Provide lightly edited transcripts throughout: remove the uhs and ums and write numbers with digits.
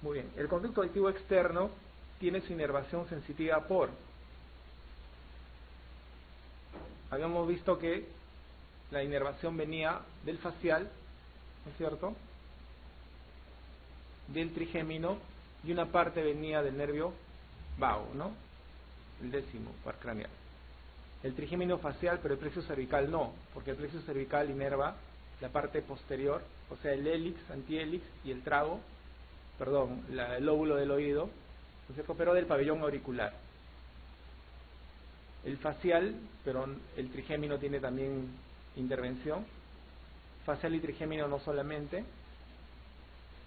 Muy bien. El conducto auditivo externo tiene su inervación sensitiva por... Habíamos visto que la inervación venía del facial, ¿no es cierto?, del trigémino, y una parte venía del nervio vago, ¿no?, el 10º par craneal. El trigémino facial, pero el plexo cervical no, porque el plexo cervical inerva la parte posterior, o sea, el hélix, antihélix y el trago, perdón, el lóbulo del oído, ¿no es cierto?, pero del pabellón auricular. El facial, pero el trigémino tiene también intervención. Facial y trigémino no solamente.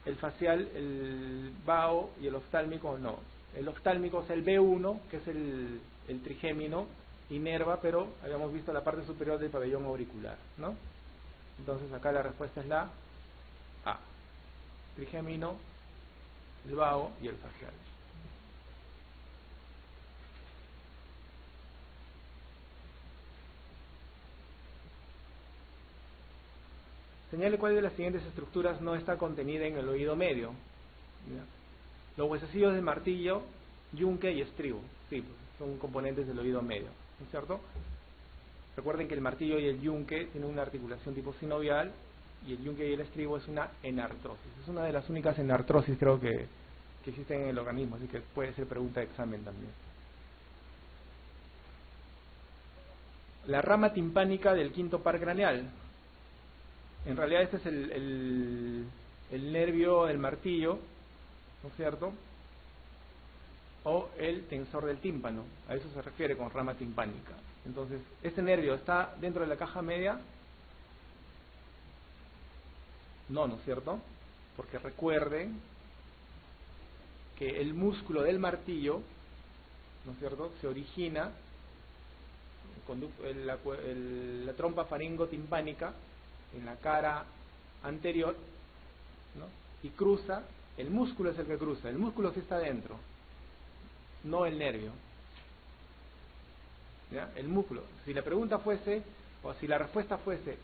El facial, el vago y el oftálmico no. El oftálmico, o sea, el B1, que es el trigémino, inerva, pero habíamos visto la parte superior del pabellón auricular, ¿no? Entonces acá la respuesta es la A. Trigémino, el vago y el facial. Señale cuál de las siguientes estructuras no está contenida en el oído medio. ¿Ya? Los huesecillos del martillo, yunque y estribo. Sí, son componentes del oído medio, ¿no es cierto? Recuerden que el martillo y el yunque tienen una articulación tipo sinovial, y el yunque y el estribo es una enartrosis. Es una de las únicas enartrosis, creo que existen en el organismo, así que puede ser pregunta de examen también. La rama timpánica del quinto par craneal. En realidad este es el nervio del martillo, ¿no es cierto?, o el tensor del tímpano. A eso se refiere con rama timpánica. Entonces, ¿este nervio está dentro de la caja media? No, ¿no es cierto? Porque recuerden que el músculo del martillo, ¿no es cierto?, se origina la trompa faringotimpánica en la cara anterior, ¿no?, y cruza, el músculo es el que cruza, el músculo sí está dentro, no el nervio. ¿Ya? El músculo, si la pregunta fuese, o si la respuesta fuese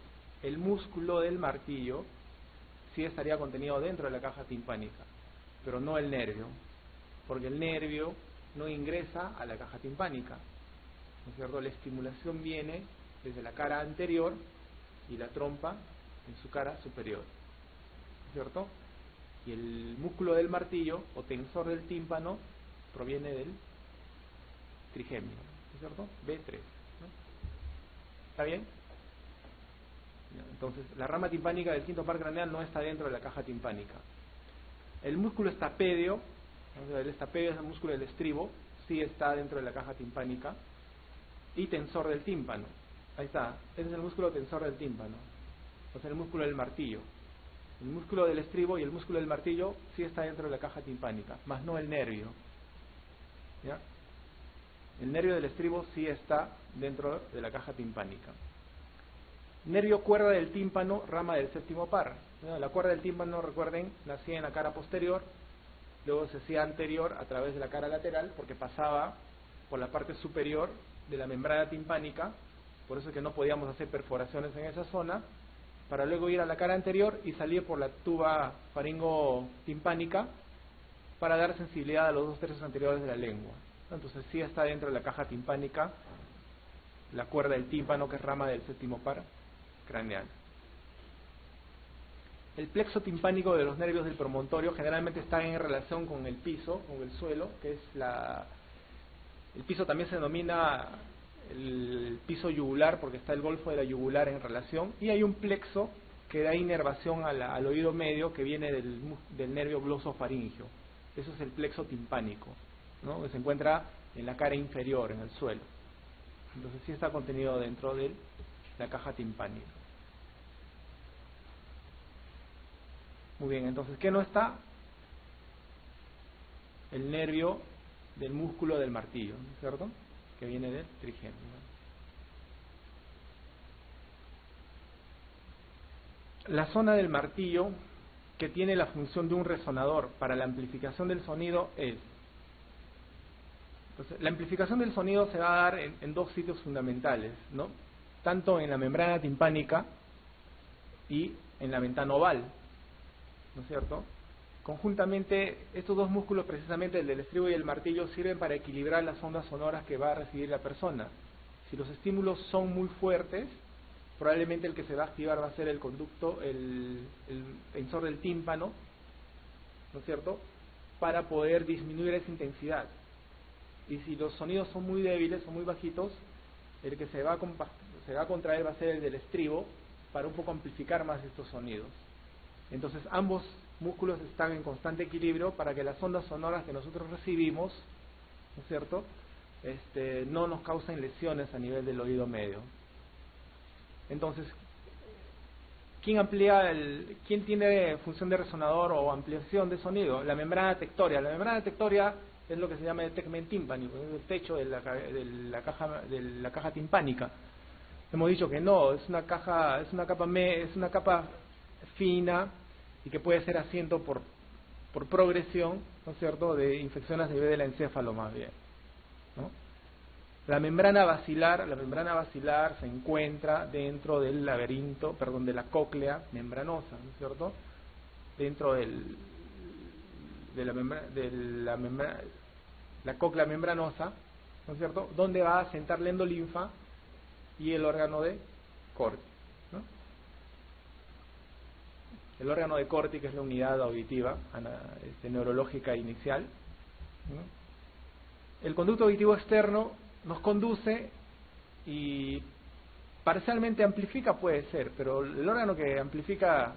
el músculo del martillo, sí estaría contenido dentro de la caja timpánica, pero no el nervio, porque el nervio no ingresa a la caja timpánica, ¿no es cierto? La estimulación viene desde la cara anterior y la trompa en su cara superior, ¿no es cierto? Y el músculo del martillo o tensor del tímpano proviene del trigémino, ¿no es cierto? B3, ¿no? ¿Está bien? Entonces, la rama timpánica del quinto par craneal no está dentro de la caja timpánica. El músculo estapédeo, o sea, el estapédeo es el músculo del estribo, sí está dentro de la caja timpánica. Y tensor del tímpano, ahí está, ese es el músculo tensor del tímpano, o sea, el músculo del martillo. El músculo del estribo y el músculo del martillo sí está dentro de la caja timpánica, más no el nervio. ¿Ya? El nervio del estribo sí está dentro de la caja timpánica. Nervio cuerda del tímpano, rama del séptimo par. ¿Ya? La cuerda del tímpano, recuerden, nacía en la cara posterior, luego se hacía anterior a través de la cara lateral, porque pasaba por la parte superior de la membrana timpánica, por eso es que no podíamos hacer perforaciones en esa zona, para luego ir a la cara anterior y salir por la tuba faringotimpánica para dar sensibilidad a los 2/3 anteriores de la lengua. Entonces sí está dentro de la caja timpánica la cuerda del tímpano, que es rama del séptimo par craneal. El plexo timpánico de los nervios del promontorio generalmente está en relación con el piso, con el suelo, que es el piso también se denomina el piso yugular porque está el golfo de la yugular en relación, y hay un plexo que da inervación al oído medio que viene del nervio glosofaringio. Eso es el plexo timpánico, ¿no?, que se encuentra en la cara inferior, en el suelo. Entonces sí está contenido dentro de la caja timpánica. Muy bien, entonces, ¿qué no está? El nervio del músculo del martillo, ¿no es cierto?, que viene del trigémino. La zona del martillo que tiene la función de un resonador para la amplificación del sonido es... Entonces, la amplificación del sonido se va a dar en dos sitios fundamentales, ¿no?, tanto en la membrana timpánica y en la ventana oval, ¿no es cierto? conjuntamente estos dos músculos, precisamente el del estribo y el martillo, sirven para equilibrar las ondas sonoras que va a recibir la persona. Si los estímulos son muy fuertes, probablemente el que se va a activar va a ser el conducto, el tensor del tímpano, ¿no es cierto?, para poder disminuir esa intensidad. Y si los sonidos son muy débiles o muy bajitos, el que se va a contraer va a ser el del estribo, para un poco amplificar más estos sonidos. Entonces ambos músculos están en constante equilibrio para que las ondas sonoras que nosotros recibimos, ¿no es cierto?, no nos causen lesiones a nivel del oído medio. Entonces, ¿quién tiene función de resonador o ampliación de sonido? La membrana tectoria. La membrana tectoria es lo que se llama el tegmen tímpanico, es el techo de la caja timpánica. Hemos dicho que no, es una capa fina y que puede ser asiento por progresión, ¿no es cierto?, de infecciones a nivel del encéfalo más bien, ¿no? La membrana basilar se encuentra dentro del laberinto, de la cóclea membranosa, ¿no es cierto?, dentro de la cóclea membranosa, ¿no es cierto?, donde va a sentar la endolinfa y el órgano de Corti, ¿no? El órgano de Corti, que es la unidad auditiva neurológica inicial, ¿no? El conducto auditivo externo nos conduce y parcialmente amplifica, puede ser, pero el órgano que amplifica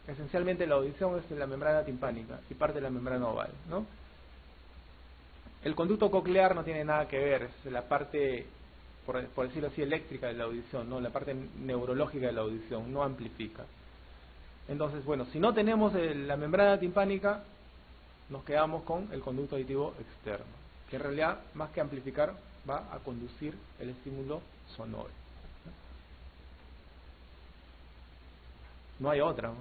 esencialmente la audición es la membrana timpánica y parte de la membrana oval, ¿no? El conducto coclear no tiene nada que ver, es la parte, por decirlo así, eléctrica de la audición, ¿no?, la parte neurológica de la audición, no amplifica. Entonces, bueno, si no tenemos la membrana timpánica, nos quedamos con el conducto auditivo externo, que en realidad, más que amplificar, va a conducir el estímulo sonoro. No hay otra, ¿no?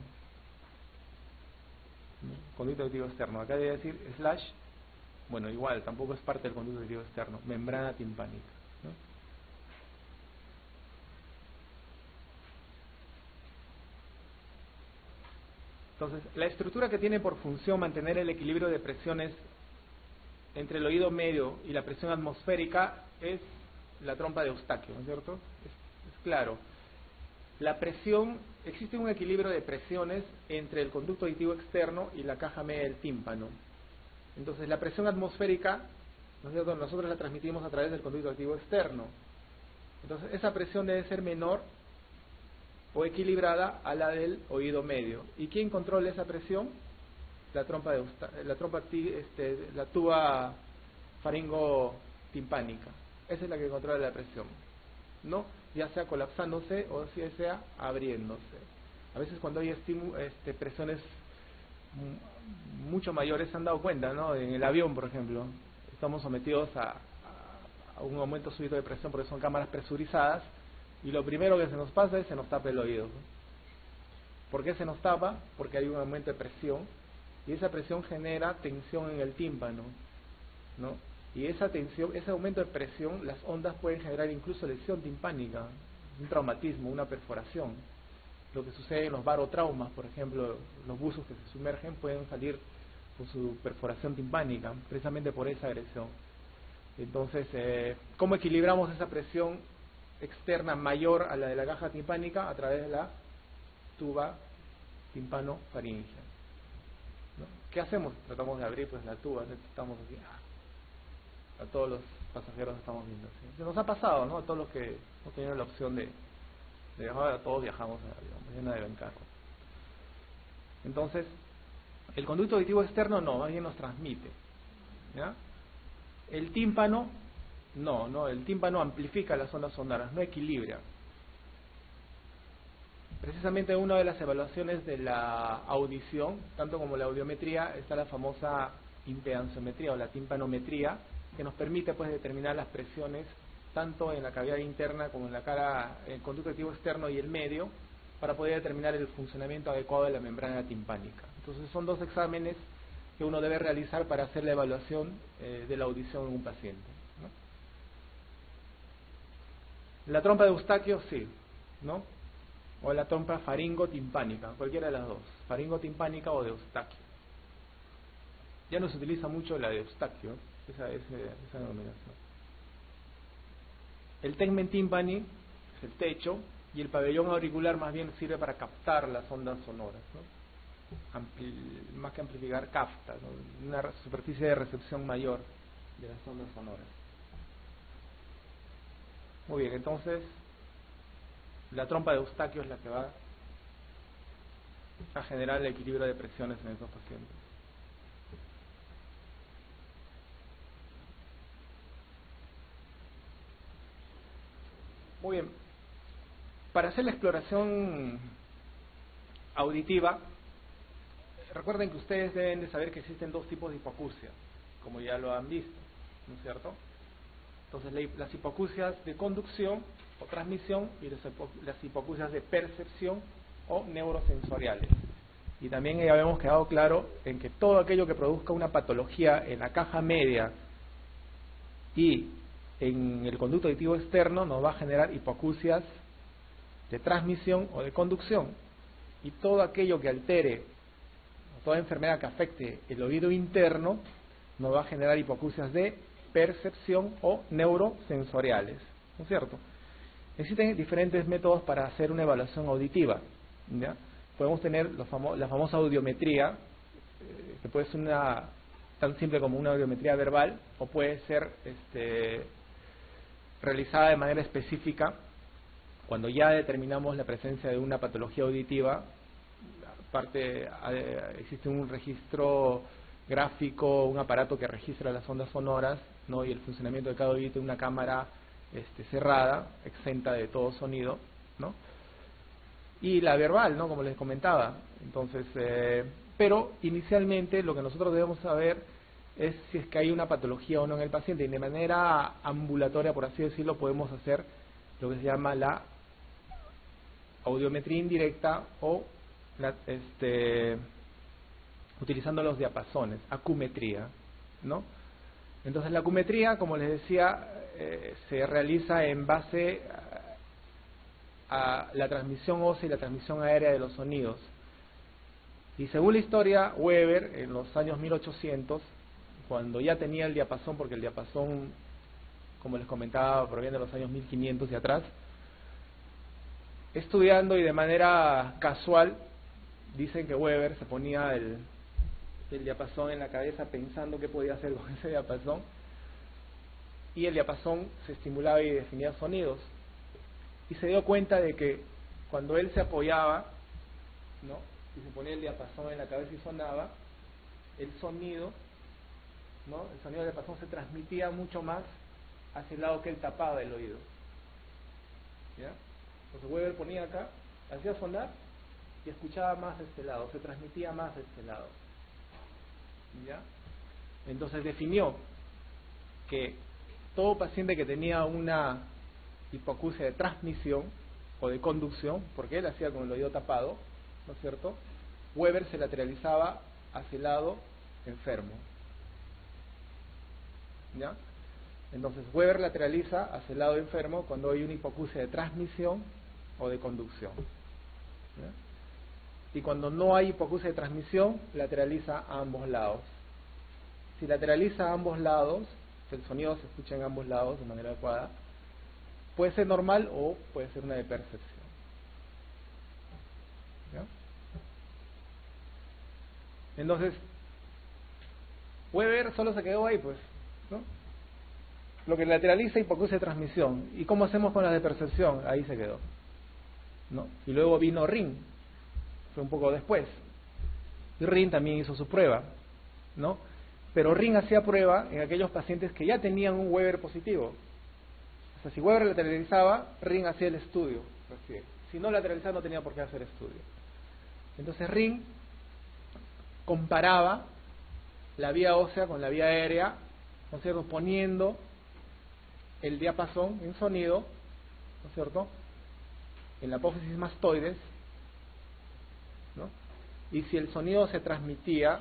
Conducto auditivo externo. Acá debe decir slash, bueno, igual, tampoco es parte del conducto auditivo externo, membrana timpánica, ¿no? Entonces, la estructura que tiene por función mantener el equilibrio de presiones entre el oído medio y la presión atmosférica es la trompa de Eustaquio, ¿no es cierto? Es claro. La presión, existe un equilibrio de presiones entre el conducto auditivo externo y la caja media del tímpano. Entonces, la presión atmosférica, ¿no es cierto?, nosotros la transmitimos a través del conducto auditivo externo. Entonces, esa presión debe ser menor o equilibrada a la del oído medio. ¿Y quién controla esa presión? La tuba faringo-timpánica. Esa es la que controla la presión, ¿no? Ya sea colapsándose o ya sea abriéndose. A veces cuando hay presiones mucho mayores, se han dado cuenta, ¿no? En el avión, por ejemplo, estamos sometidos a un aumento súbito de presión porque son cámaras presurizadas y lo primero que se nos pasa es se nos tapa el oído, ¿no? ¿Por qué se nos tapa? Porque hay un aumento de presión y esa presión genera tensión en el tímpano, ¿no? Y esa tensión, ese aumento de presión, las ondas pueden generar incluso lesión timpánica, un traumatismo, una perforación. Lo que sucede en los barotraumas, por ejemplo, los buzos que se sumergen pueden salir con su perforación timpánica, precisamente por esa agresión. Entonces, ¿cómo equilibramos esa presión externa mayor a la de la caja timpánica? A través de la tuba timpano-faríngea, ¿no? ¿Qué hacemos? Tratamos de abrir pues la tuba, estamos así, a todos los pasajeros estamos viendo así. Se nos ha pasado, ¿no? A todos los que no tenían la opción de viajar, a todos viajamos en avión, llena de ventajas. Entonces, el conducto auditivo externo no, más bien nos transmite, ¿ya? El tímpano, no, el tímpano amplifica las ondas sonoras, no equilibra. Precisamente una de las evaluaciones de la audición, tanto como la audiometría, está la famosa impedanciometría o la timpanometría, que nos permite pues determinar las presiones tanto en la cavidad interna como en la cara, el conducto auditivo externo y el medio, para poder determinar el funcionamiento adecuado de la membrana timpánica. Entonces son dos exámenes que uno debe realizar para hacer la evaluación de la audición en un paciente, ¿no? La trompa de Eustaquio, sí, ¿no? O la trompa faringo-timpánica, cualquiera de las dos, faringo-timpánica o de Eustaquio. Ya no se utiliza mucho la de Eustaquio, esa denominación. El tegmen timpani es el techo, y el pabellón auricular más bien sirve para captar las ondas sonoras, ¿no? Más que amplificar, capta, ¿no? Una superficie de recepción mayor de las ondas sonoras. Muy bien, entonces la trompa de Eustaquio es la que va a generar el equilibrio de presiones en estos pacientes. Muy bien, para hacer la exploración auditiva, recuerden que ustedes deben de saber que existen dos tipos de hipoacusia, como ya lo han visto, ¿no es cierto? Entonces, las hipoacusias de conducción o transmisión y las hipoacusias de percepción o neurosensoriales. Y también ya habíamos quedado claro en que todo aquello que produzca una patología en la caja media y en el conducto auditivo externo nos va a generar hipoacusias de transmisión o de conducción. Y todo aquello que altere, toda enfermedad que afecte el oído interno, nos va a generar hipoacusias de percepción o neurosensoriales, ¿no es cierto? Existen diferentes métodos para hacer una evaluación auditiva, ¿ya? Podemos tener la famosa audiometría, que puede ser tan simple como una audiometría verbal, o puede ser realizada de manera específica cuando ya determinamos la presencia de una patología auditiva. Aparte, existe un registro gráfico, un aparato que registra las ondas sonoras, ¿no? Y el funcionamiento de cada oído en una cámara cerrada, exenta de todo sonido, ¿no? Y la verbal, ¿no? Como les comentaba. Entonces, pero inicialmente lo que nosotros debemos saber es si es que hay una patología o no en el paciente, y de manera ambulatoria, por así decirlo, podemos hacer lo que se llama la audiometría indirecta o utilizando los diapasones, acumetría, ¿no? Entonces la acumetría, como les decía, se realiza en base a la transmisión ósea y la transmisión aérea de los sonidos. Y según la historia, Weber, en los años 1800, cuando ya tenía el diapasón, porque el diapasón, como les comentaba, proviene de los años 1500 y atrás, estudiando y de manera casual, dicen que Weber se ponía el diapasón en la cabeza pensando qué podía hacer con ese diapasón, y el diapasón se estimulaba y definía sonidos, y se dio cuenta de que cuando él se apoyaba, ¿no?, y se ponía el diapasón en la cabeza y sonaba, el sonido, ¿no?, el sonido del diapasón se transmitía mucho más hacia el lado que él tapaba el oído, ¿ya? Entonces Weber ponía acá, hacía sonar y escuchaba más de este lado, se transmitía más de este lado, ¿ya? Entonces definió que todo paciente que tenía una hipoacusia de transmisión o de conducción, porque él hacía con el oído tapado, ¿no es cierto?, Weber se lateralizaba hacia el lado enfermo, ¿ya? Entonces Weber lateraliza hacia el lado enfermo cuando hay una hipoacusia de transmisión o de conducción, ¿ya? Y cuando no hay hipoacusia de transmisión, lateraliza a ambos lados. Si lateraliza a ambos lados, el sonido se escucha en ambos lados de manera adecuada, puede ser normal o puede ser una de percepción, ¿ya? Entonces Weber solo se quedó ahí, pues, ¿no? Lo que lateraliza hipoacusia de transmisión. ¿Y cómo hacemos con la de percepción? Ahí se quedó, ¿no? Y luego vino Ring, fue un poco después, y Ring también hizo su prueba, ¿no? Pero Ring hacía prueba en aquellos pacientes que ya tenían un Weber positivo. O sea, si Weber lateralizaba, Ring hacía el estudio. Si no lateralizaba, no tenía por qué hacer estudio. Entonces Ring comparaba la vía ósea con la vía aérea, ¿no es cierto?, poniendo el diapasón en sonido, ¿no es cierto?, en la apófisis mastoides, ¿no? Y si el sonido se transmitía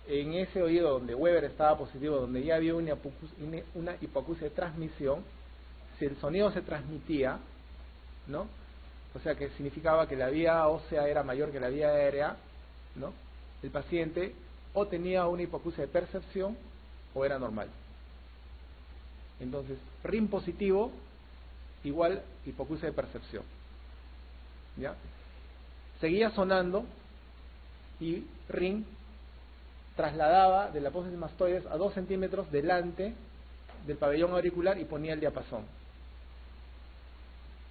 en ese oído donde Weber estaba positivo, donde ya había una hipoacusia de transmisión, si el sonido se transmitía, ¿no?, o sea que significaba que la vía ósea era mayor que la vía aérea, ¿no?, el paciente o tenía una hipoacusia de percepción o era normal. Entonces, RIN positivo igual hipoacusia de percepción. ¿Ya? Seguía sonando y RIN trasladaba de la apófisis mastoides a 2 centímetros delante del pabellón auricular y ponía el diapasón.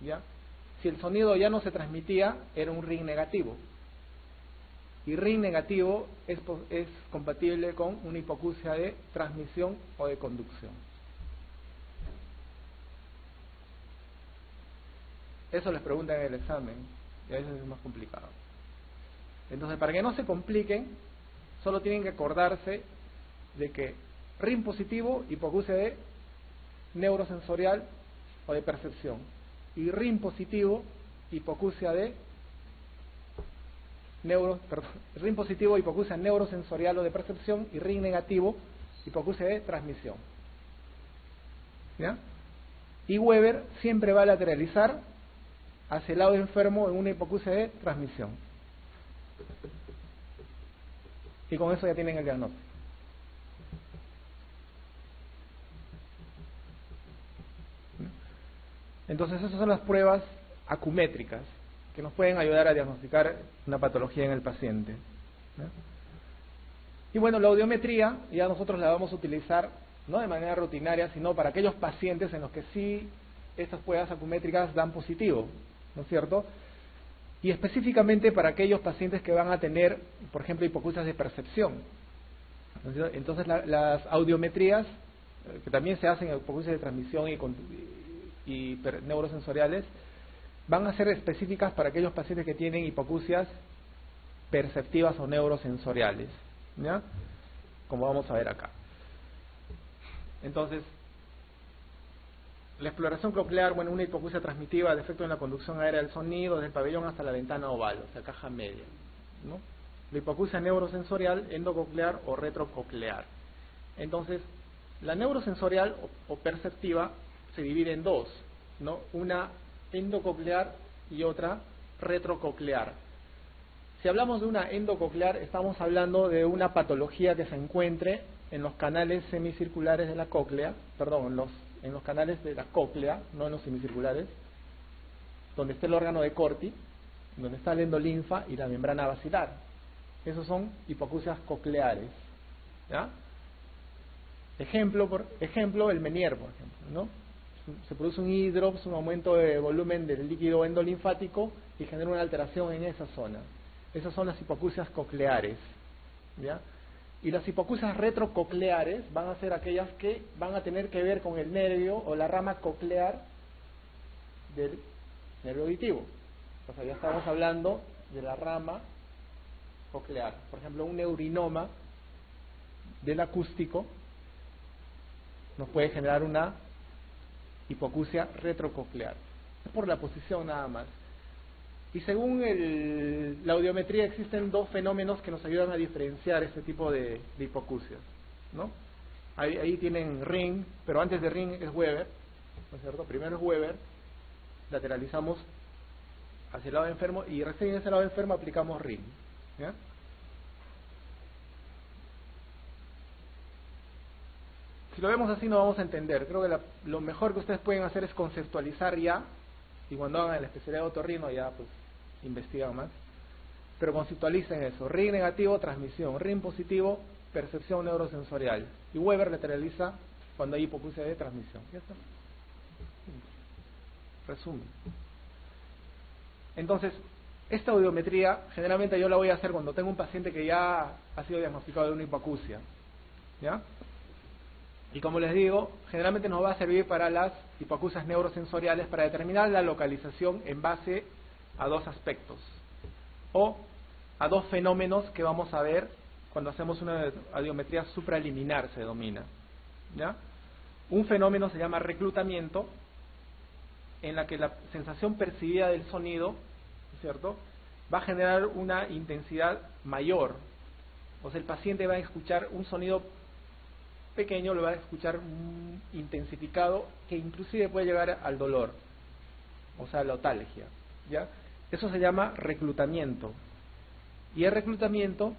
¿Ya? Si el sonido ya no se transmitía, era un RIN negativo. Y RIN negativo es compatible con una hipoacusia de transmisión o de conducción. Eso les preguntan en el examen, y a veces es más complicado. Entonces, para que no se compliquen, solo tienen que acordarse de que RIN positivo, hipoacusia de neurosensorial o de percepción. Y RIN positivo, hipoacusia de RIN positivo, hipoacusia neurosensorial o de percepción, y RIN negativo, hipoacusia de transmisión. ¿Ya? Y Weber siempre va a lateralizar hacia el lado enfermo en una hipoacusia de transmisión. Y con eso ya tienen el diagnóstico. Entonces esas son las pruebas acumétricas que nos pueden ayudar a diagnosticar una patología en el paciente. ¿No? Y bueno, la audiometría ya nosotros la vamos a utilizar no de manera rutinaria, sino para aquellos pacientes en los que sí estas pruebas acumétricas dan positivo, ¿no es cierto? Y específicamente para aquellos pacientes que van a tener, por ejemplo, hipoacusias de percepción. Entonces las audiometrías, que también se hacen en hipoacusias de transmisión y neurosensoriales, van a ser específicas para aquellos pacientes que tienen hipoacusias perceptivas o neurosensoriales, ¿ya? Como vamos a ver acá. Entonces, la exploración coclear, bueno, una hipoacusia transmitiva de efecto en la conducción aérea del sonido desde el pabellón hasta la ventana oval, o sea, caja media, ¿no? La hipoacusia neurosensorial, endococlear o retrococlear. Entonces, la neurosensorial o perceptiva se divide en dos, ¿no? Una endococlear y otra retrococlear. Si hablamos de una endococlear, estamos hablando de una patología que se encuentre en los canales semicirculares de la cóclea, perdón, en los canales de la cóclea, no en los semicirculares, donde está el órgano de Corti, donde está el endolinfa y la membrana basilar. Esos son hipoacusias cocleares, ¿ya? Ejemplo, el Meniere, por ejemplo, ¿no? Se produce un hidrops, un aumento de volumen del líquido endolinfático y genera una alteración en esa zona. Esas son las hipoacusias cocleares, ¿ya? Y las hipoacusias retrococleares van a ser aquellas que van a tener que ver con el nervio o la rama coclear del nervio auditivo. O sea, ya estamos hablando de la rama coclear. Por ejemplo, un neurinoma del acústico nos puede generar una hipoacusia retrococlear, por la posición nada más. Y según la audiometría existen dos fenómenos que nos ayudan a diferenciar este tipo de hipoacusias, ¿no? Ahí tienen RIN, pero antes de RIN es Weber, ¿no es cierto? Primero es Weber, lateralizamos hacia el lado enfermo y recién en ese lado enfermo aplicamos RIN, ¿ya? Si lo vemos así no vamos a entender. Creo que lo mejor que ustedes pueden hacer es conceptualizar ya, y cuando hagan la especialidad de otorrino ya pues investigan más, pero conceptualicen eso: RIN negativo, transmisión; RIN positivo, percepción neurosensorial; y Weber lateraliza cuando hay hipoacusia de transmisión. ¿Ya está? Resumen. Entonces, esta audiometría generalmente yo la voy a hacer cuando tengo un paciente que ya ha sido diagnosticado de una hipoacusia, ¿ya? Y como les digo, generalmente nos va a servir para las hipoacusias neurosensoriales para determinar la localización en base a dos aspectos o a dos fenómenos que vamos a ver cuando hacemos una audiometría supraliminar, se denomina, ¿ya? Un fenómeno se llama reclutamiento, en la que la sensación percibida del sonido, ¿cierto?, va a generar una intensidad mayor. O sea, el paciente va a escuchar un sonido pequeño, lo va a escuchar intensificado, que inclusive puede llegar al dolor, o sea, a la otalgia, ¿ya? Eso se llama reclutamiento. Y el reclutamiento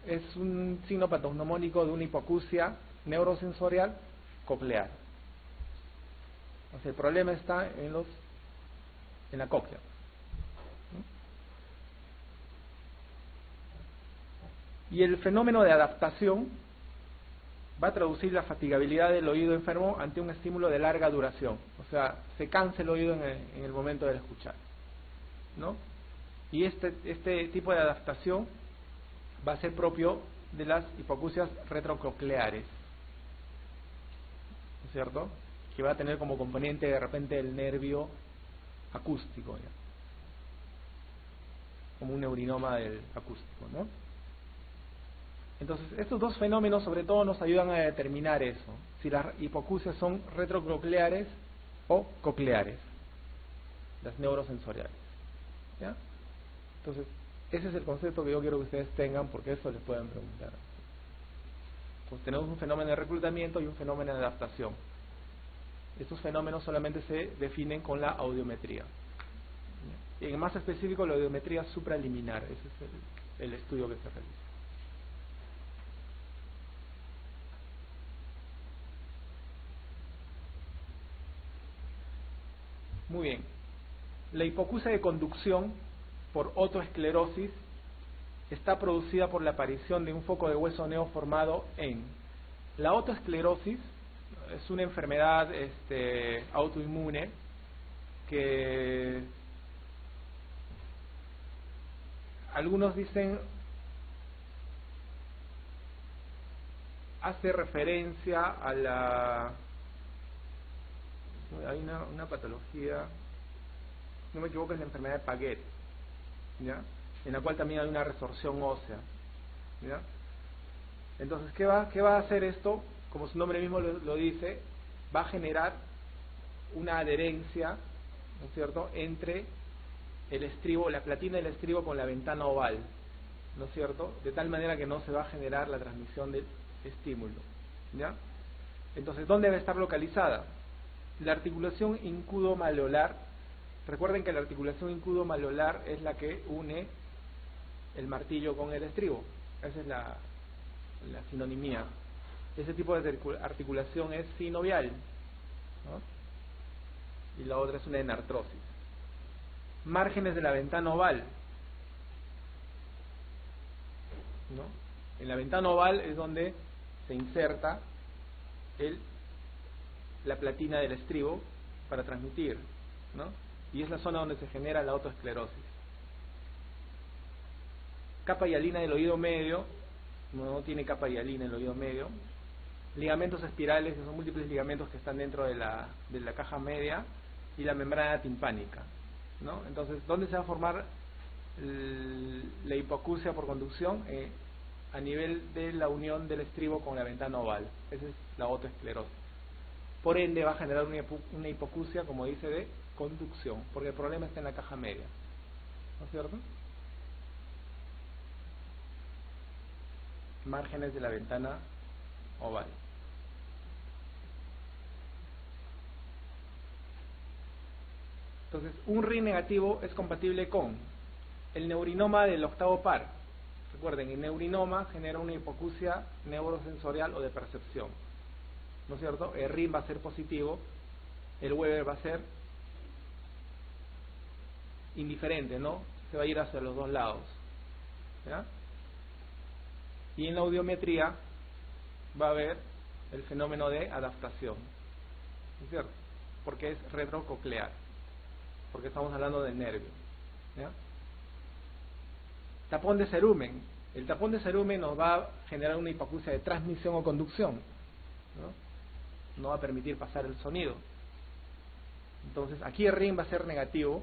es un signo patognomónico de una hipoacusia neurosensorial coclear. O sea, el problema está en la cóclea. Y el fenómeno de adaptación va a traducir la fatigabilidad del oído enfermo ante un estímulo de larga duración. O sea, se cansa el oído en el momento de escuchar, ¿no? Y este tipo de adaptación va a ser propio de las hipoacusias retrococleares, ¿no es cierto? Que va a tener como componente de repente el nervio acústico, ¿ya? Como un neurinoma del acústico, ¿no? Entonces, estos dos fenómenos sobre todo nos ayudan a determinar eso, si las hipoacusias son retrococleares o cocleares, las neurosensoriales, ¿ya? Entonces, ese es el concepto que yo quiero que ustedes tengan, porque eso les pueden preguntar. Pues tenemos un fenómeno de reclutamiento y un fenómeno de adaptación. Estos fenómenos solamente se definen con la audiometría. Y en más específico, la audiometría supraliminar, ese es el estudio que se realiza. Muy bien. La hipoacusia de conducción por otoesclerosis está producida por la aparición de un foco de hueso neoformado en la otoesclerosis. Es una enfermedad autoinmune que algunos dicen hace referencia a la... Hay una patología, no me equivoco, es la enfermedad de Paget, ¿ya? En la cual también hay una resorción ósea, ¿ya? Entonces, ¿qué va a hacer esto? Como su nombre mismo lo dice, va a generar una adherencia, ¿no es cierto?, entre el estribo, la platina del estribo con la ventana oval, ¿no es cierto?, de tal manera que no se va a generar la transmisión del estímulo, ¿ya? Entonces, ¿dónde va a estar localizada? La articulación incudo-maleolar. Recuerden que la articulación incudo-maleolar es la que une el martillo con el estribo. Esa es la sinonimía. Ese tipo de articulación es sinovial, ¿no? Y la otra es una enartrosis. Márgenes de la ventana oval, ¿no? En la ventana oval es donde se inserta la platina del estribo para transmitir, ¿no? Y es la zona donde se genera la otoesclerosis. Capa hialina del oído medio, no tiene capa hialina el oído medio. Ligamentos espirales, que son múltiples ligamentos que están dentro de la caja media, y la membrana timpánica, ¿no? Entonces, ¿dónde se va a formar la hipoacusia por conducción? A nivel de la unión del estribo con la ventana oval. Esa es la otoesclerosis. Por ende va a generar una hipoacusia, como dice, de conducción, porque el problema está en la caja media, ¿no es cierto? Márgenes de la ventana oval. Entonces, un RI negativo es compatible con el neurinoma del octavo par. Recuerden, el neurinoma genera una hipoacusia neurosensorial o de percepción, ¿no es cierto? El RIM va a ser positivo, el Weber va a ser indiferente, ¿no? Se va a ir hacia los dos lados, ¿ya? Y en la audiometría va a haber el fenómeno de adaptación, ¿no es cierto? Porque es retrococlear, porque estamos hablando del nervio, ¿ya? Tapón de cerumen. El tapón de cerumen nos va a generar una hipoacusia de transmisión o conducción, ¿no? No va a permitir pasar el sonido. Entonces, aquí el RIM va a ser negativo,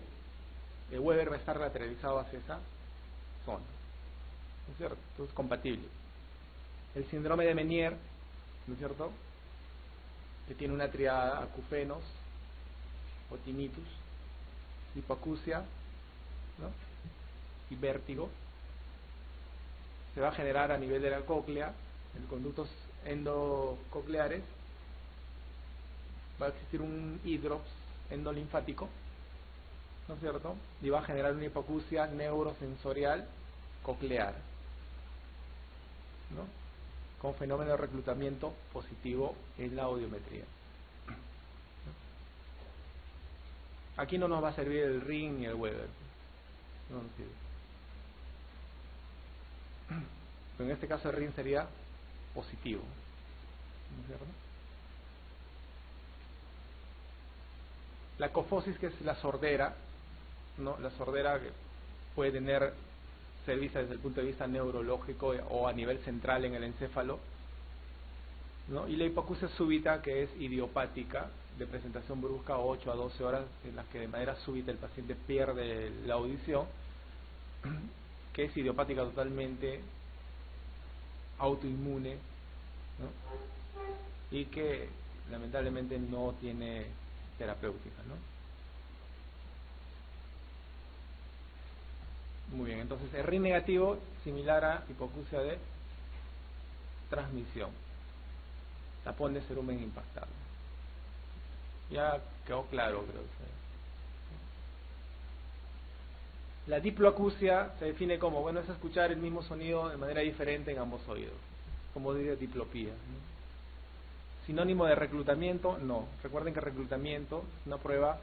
el Weber va a estar lateralizado hacia esa zona, ¿no es cierto? Entonces, compatible. El síndrome de Meniere, ¿no es cierto?, que tiene una triada: acufenos o tinnitus, hipoacusia, ¿no?, y vértigo, se va a generar a nivel de la cóclea, en conductos endococleares. Va a existir un hidrops endolinfático, ¿no es cierto?, y va a generar una hipoacusia neurosensorial coclear. ¿no? Con fenómeno de reclutamiento positivo en la audiometría. Aquí no nos va a servir el Ring ni el Weber, no nos sirve. Pero en este caso el Ring sería positivo, ¿no es cierto? La cofosis, que es la sordera, ¿no? La sordera que puede tener servicio desde el punto de vista neurológico o a nivel central en el encéfalo, ¿no? Y la hipoacusia súbita, que es idiopática, de presentación brusca, 8 a 12 horas, en las que de manera súbita el paciente pierde la audición, que es idiopática totalmente, autoinmune, ¿no? Y que lamentablemente no tiene terapéutica, ¿no? Muy bien, entonces el RIN negativo similar a hipoacusia de transmisión, tapón de cerumen impactable. Ya quedó claro, creo que. La diploacusia se define como, bueno, es escuchar el mismo sonido de manera diferente en ambos oídos, como dice diplopía, ¿no? Sinónimo de reclutamiento, no. Recuerden que reclutamiento es una prueba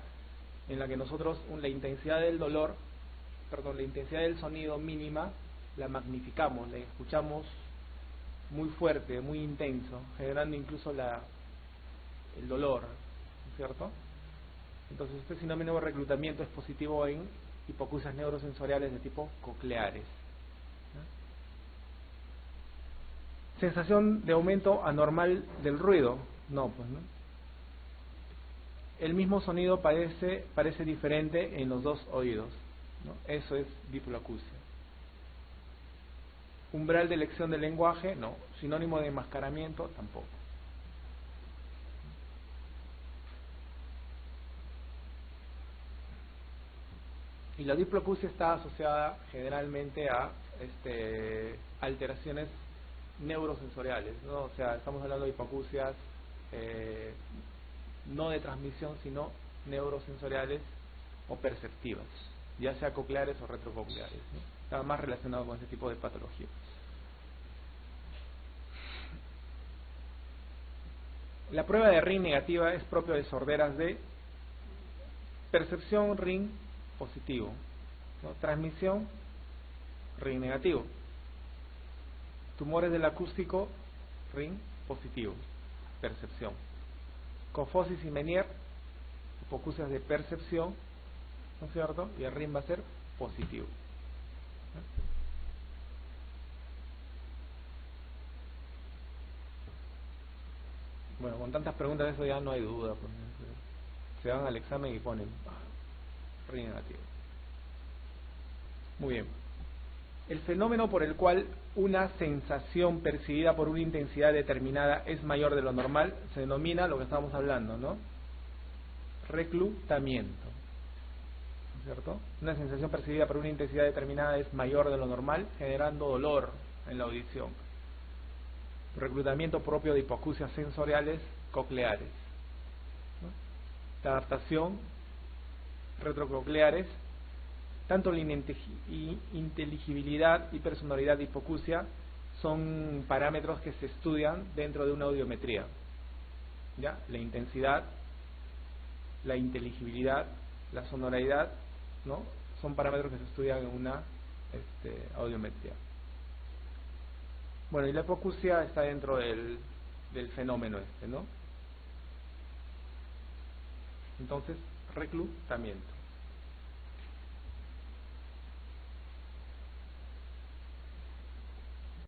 en la que nosotros la intensidad del dolor, la intensidad del sonido mínima, la magnificamos, la escuchamos muy fuerte, muy intenso, generando incluso el dolor, ¿cierto? Entonces este sinónimo de reclutamiento es positivo en hipoacusias neurosensoriales de tipo cocleares. Sensación de aumento anormal del ruido, no, pues no. El mismo sonido parece diferente en los dos oídos, ¿no? Eso es diploacusia. Umbral de elección del lenguaje, no. Sinónimo de enmascaramiento, tampoco. Y la diploacusia está asociada generalmente a alteraciones neurosensoriales, ¿no? O sea, estamos hablando de hipoacusias no de transmisión, sino neurosensoriales o perceptivas, ya sea cocleares o retrococleares, ¿no? Está más relacionado con ese tipo de patología. La prueba de RIN negativa es propio de sorderas de percepción RIN positivo, ¿no? Transmisión RIN negativo, tumores del acústico RIN positivo, percepción, cofosis y Meniere, hipoacusias de percepción, ¿no es cierto? Y el RIN va a ser positivo. Bueno, con tantas preguntas de eso ya no hay duda, pues, se van al examen y ponen RIN negativo. Muy bien. El fenómeno por el cual una sensación percibida por una intensidad determinada es mayor de lo normal se denomina lo que estamos hablando, ¿no? Reclutamiento, ¿no es cierto? Una sensación percibida por una intensidad determinada es mayor de lo normal, generando dolor en la audición. Reclutamiento propio de hipoacusias sensoriales cocleares, ¿no? La adaptación retrococleares. Tanto la inteligibilidad y personalidad de hipoacusia son parámetros que se estudian dentro de una audiometría, ¿ya? La intensidad, la inteligibilidad, la sonoridad, ¿no? Son parámetros que se estudian en una audiometría. Bueno, y la hipoacusia está dentro del fenómeno ¿no? Entonces, reclutamiento.